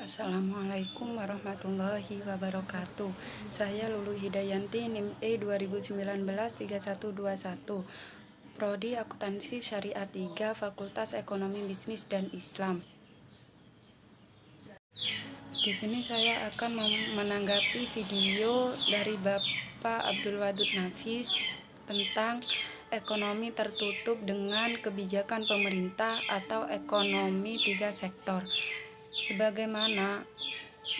Assalamualaikum warahmatullahi wabarakatuh. Saya Lulu Hidayanti, NIM E 2019 3121, Prodi Akuntansi Syariah 3, Fakultas Ekonomi Bisnis dan Islam. Di sini saya akan menanggapi video dari Bapak Abdul Wadud Nafis tentang ekonomi tertutup dengan kebijakan pemerintah atau ekonomi 3 sektor. Sebagaimana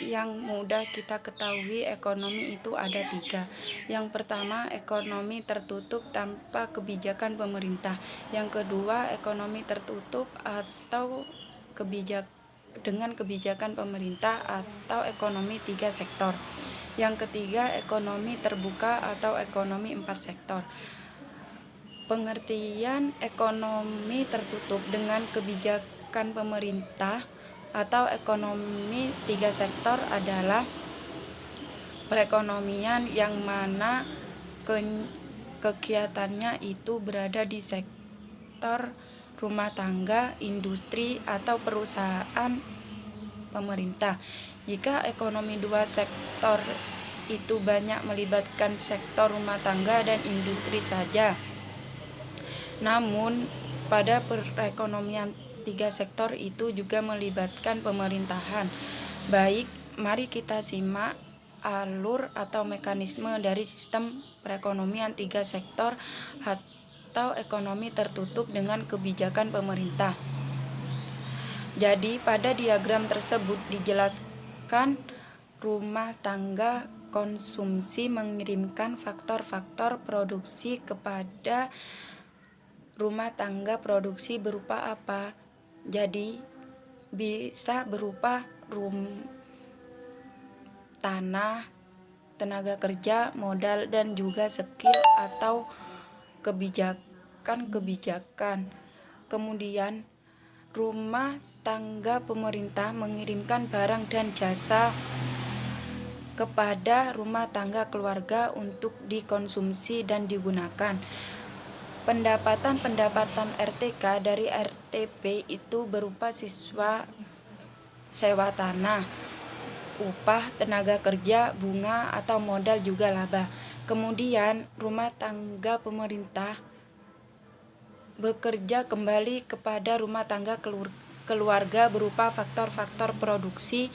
yang mudah kita ketahui, ekonomi itu ada 3. Yang pertama, ekonomi tertutup tanpa kebijakan pemerintah. Yang kedua, ekonomi tertutup atau dengan kebijakan pemerintah atau ekonomi 3 sektor. Yang ketiga, ekonomi terbuka atau ekonomi 4 sektor. Pengertian ekonomi tertutup dengan kebijakan pemerintah atau ekonomi 3 sektor adalah perekonomian yang mana kegiatannya itu berada di sektor rumah tangga, industri, atau perusahaan pemerintah. Jika ekonomi 2 sektor itu banyak melibatkan sektor rumah tangga dan industri saja. Namun pada perekonomian 3 sektor itu juga melibatkan pemerintahan. Baik, mari kita simak alur atau mekanisme dari sistem perekonomian 3 sektor atau ekonomi tertutup dengan kebijakan pemerintah. Jadi pada diagram tersebut dijelaskan rumah tangga konsumsi mengirimkan faktor-faktor produksi kepada rumah tangga produksi berupa apa? Jadi bisa berupa tanah, tenaga kerja, modal, dan juga skill atau kebijakan. Kemudian rumah tangga pemerintah mengirimkan barang dan jasa kepada rumah tangga keluarga untuk dikonsumsi dan digunakan. Pendapatan RTK dari RTP itu berupa sewa tanah, upah, tenaga kerja, bunga, atau modal juga laba. Kemudian rumah tangga pemerintah bekerja kembali kepada rumah tangga keluarga berupa faktor-faktor produksi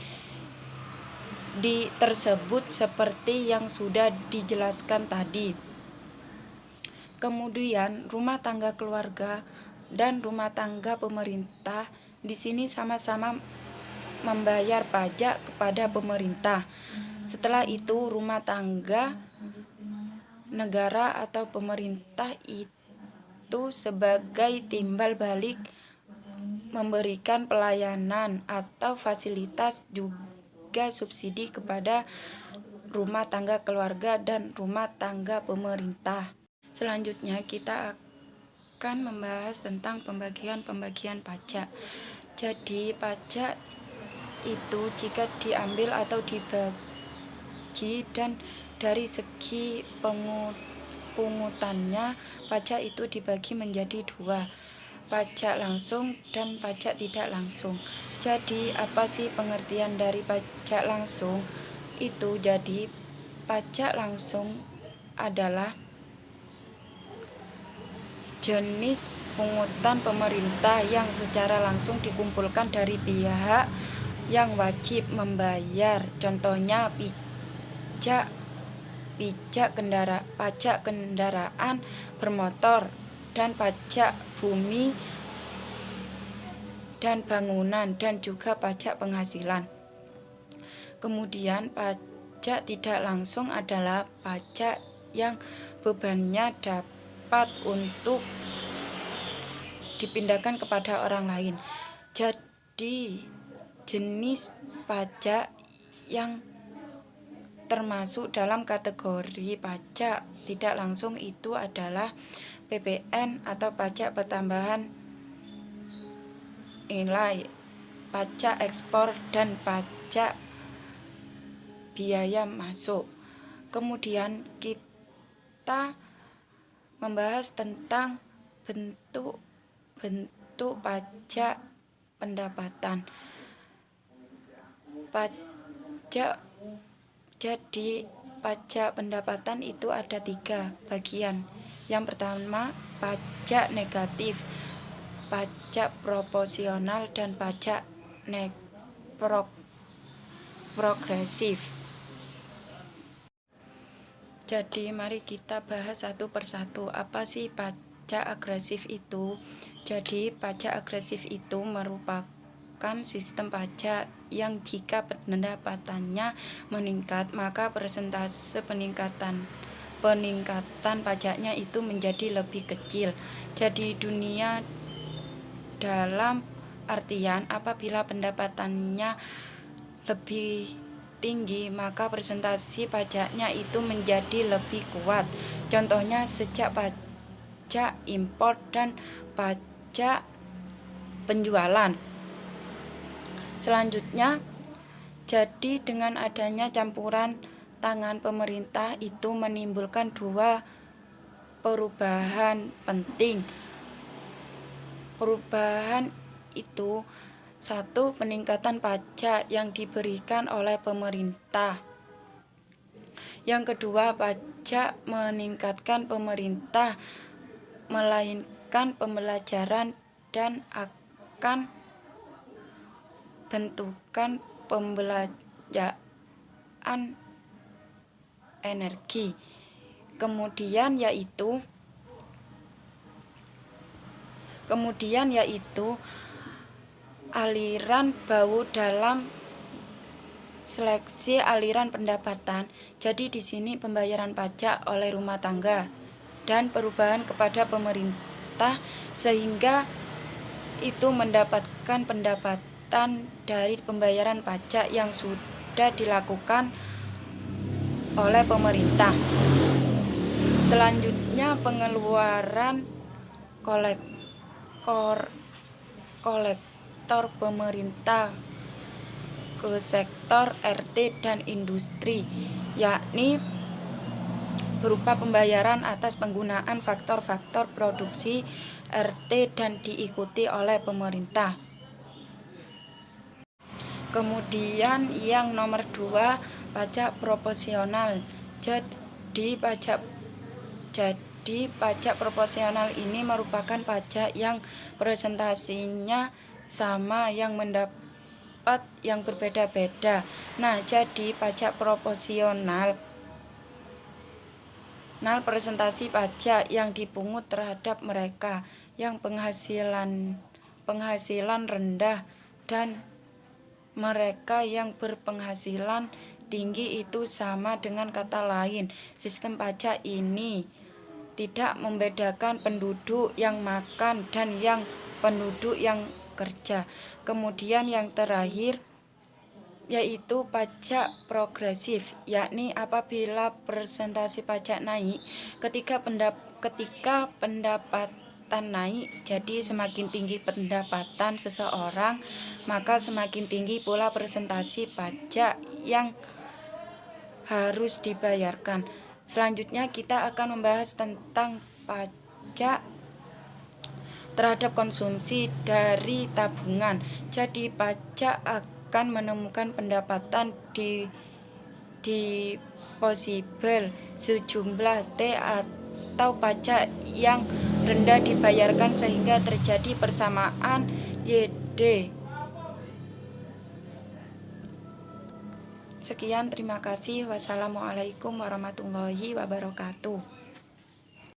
tersebut seperti yang sudah dijelaskan tadi. Kemudian rumah tangga keluarga dan rumah tangga pemerintah di sini sama-sama membayar pajak kepada pemerintah. Setelah itu rumah tangga negara atau pemerintah itu sebagai timbal balik memberikan pelayanan atau fasilitas juga subsidi kepada rumah tangga keluarga dan rumah tangga pemerintah. Selanjutnya kita akan membahas tentang pembagian pajak. Jadi pajak itu jika diambil atau dibagi dan dari segi pungutannya, pajak itu dibagi menjadi 2, pajak langsung dan pajak tidak langsung. Jadi apa sih pengertian dari pajak langsung? Itu jadi pajak langsung adalah jenis pungutan pemerintah yang secara langsung dikumpulkan dari pihak yang wajib membayar. Contohnya pajak kendaraan bermotor dan pajak bumi dan bangunan dan juga pajak penghasilan. Kemudian pajak tidak langsung adalah pajak yang bebannya dapat untuk dipindahkan kepada orang lain. Jadi jenis pajak yang termasuk dalam kategori pajak tidak langsung itu adalah PPN atau pajak pertambahan nilai, pajak ekspor, dan pajak biaya masuk. Kemudian kita membahas tentang bentuk pajak pendapatan. Pajak Jadi pajak pendapatan itu ada 3 bagian. Yang pertama pajak negatif, pajak proporsional, dan pajak progresif. Jadi mari kita bahas satu persatu. Apa sih pajak agresif itu? Jadi pajak agresif itu merupakan sistem pajak yang jika pendapatannya meningkat, maka persentase peningkatan pajaknya itu menjadi lebih kecil. Jadi dunia dalam artian apabila pendapatannya lebih tinggi, maka presentasi pajaknya itu menjadi lebih kuat. Contohnya sejak pajak impor dan pajak penjualan. Selanjutnya, jadi dengan adanya campuran tangan pemerintah itu menimbulkan 2 perubahan penting. Perubahan itu, 1. Peningkatan pajak yang diberikan oleh pemerintah. Yang kedua, pajak meningkatkan pemerintah, melainkan pembelajaran dan akan bentukan pembelanjaan energi. Kemudian yaitu aliran bau dalam seleksi aliran pendapatan. Jadi di sini pembayaran pajak oleh rumah tangga dan perubahan kepada pemerintah sehingga itu mendapatkan pendapatan dari pembayaran pajak yang sudah dilakukan oleh pemerintah. Selanjutnya pengeluaran kolektor pemerintah ke sektor RT dan industri, yakni berupa pembayaran atas penggunaan faktor-faktor produksi RT dan diikuti oleh pemerintah. Kemudian yang nomor 2, pajak proporsional. Jadi pajak proporsional ini merupakan pajak yang presentasinya sama yang mendapat yang berbeda-beda. Nah, jadi pajak proporsional presentasi pajak yang dipungut terhadap mereka yang penghasilan rendah dan mereka yang berpenghasilan tinggi itu sama. Dengan kata lain, sistem pajak ini tidak membedakan penduduk yang makan dan yang penduduk yang kerja. Kemudian yang terakhir yaitu pajak progresif, yakni apabila presentasi pajak naik ketika pendapatan naik. Jadi semakin tinggi pendapatan seseorang, maka semakin tinggi pula presentasi pajak yang harus dibayarkan. Selanjutnya kita akan membahas tentang pajak terhadap konsumsi dari tabungan. Jadi pajak akan menemukan pendapatan di deposibel sejumlah T atau pajak yang rendah dibayarkan sehingga terjadi persamaan YD. Sekian, terima kasih. Wassalamualaikum warahmatullahi wabarakatuh.